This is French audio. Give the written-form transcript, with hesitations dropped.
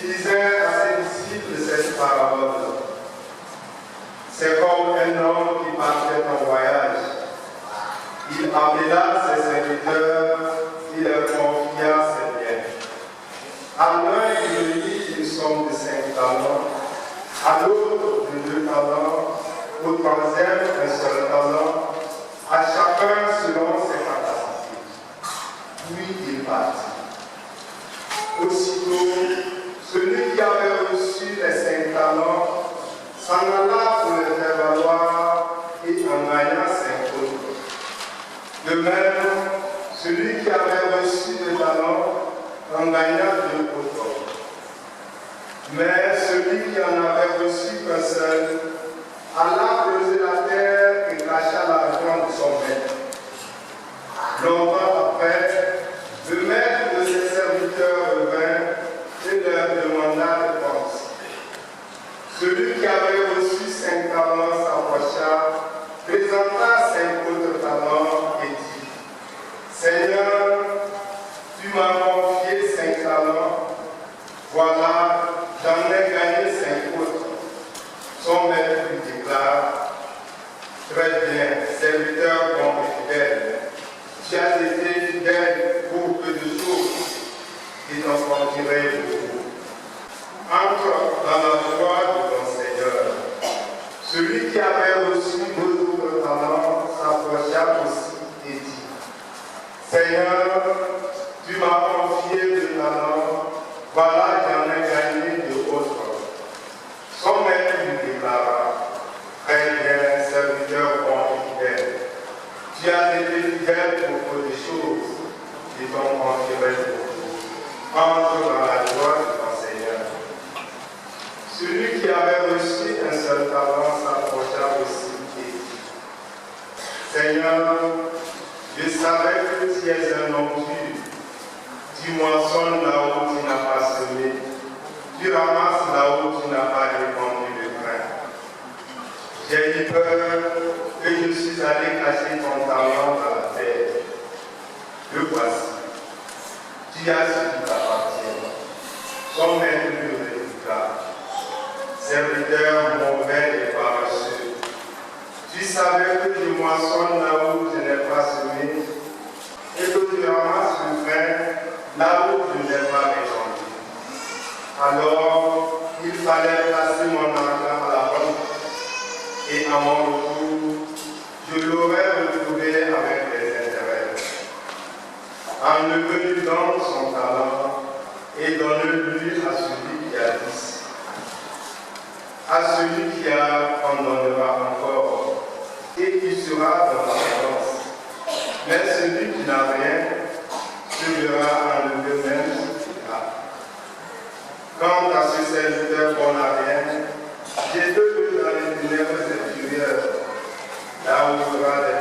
disait à ses disciples cette parabole. C'est comme un homme qui partait en voyage. Il appela ses serviteurs, il leur confia ses biens. À l'un, il remit une somme de 5 talents, à l'autre de 2 talents, au troisième un seul talent, à chacun selon ses capacités. Puis il partit. Aussitôt, celui qui avait reçu les 5 talents s'en alla pour les faire valoir et en gagna 5 autres. De même, celui qui avait reçu 2 talents en gagna 2 autres. Mais celui qui en avait reçu qu'un seul alla creuser la terre et cacha l'argent de son maître. Longtemps après, le maître de ses serviteurs revint et leur demanda réponse. Celui qui avait reçu 5 talents s'approcha, présenta 5 autres talents et dit, Seigneur, tu m'as confié 5 talents, voilà, j'en ai gagné 5 autres. Son maître lui déclare, très bien, serviteur bon et fidèle, tu as été fidèle pour peu de choses, et t'en confirai beaucoup. Entre dans la joie de ton Seigneur. Celui qui avait reçu 2 autres talents s'approcha aussi et dit, Seigneur, tu m'as confié 2 talents, voilà, j'en ai gagné 2 autres. Son maître lui déclara, très bien, serviteur bon et fidèle, tu as été fidèle pour peu de choses, et t'en confierai beaucoup. Entre dans la joie de ton Seigneur. Celui qui avait reçu un seul talent s'approcha aussi et dit, Seigneur, je savais que tu es un homme dur. Tu moissonnes là où tu n'as pas semé, tu ramasses là où tu n'as pas répandu le grain. J'ai eu peur que je suis allé cacher ton talent dans la terre. Le voici. Tu as ce qui t'appartient. Son maître lui répliqua, serviteur mauvais et paresseux, tu savais que je moissonne là où je n'ai pas semé et que tu ramasses le grain là où je n'ai pas répandu. Alors, il fallait placer mon argent à la banque et à mon retour, je l'aurais retrouvé avec des intérêts. Enlevez donc son talent et donnez-lui à celui qui a 10. À celui qui a, on donnera encore, et qui sera dans l'abondance. Mais celui qui n'a rien, se verra enlevé même ce qu'il a. Quant à ce serviteur qu'on n'a rien, j'ai deux dans les ténèbres intérieures, là où il y aura des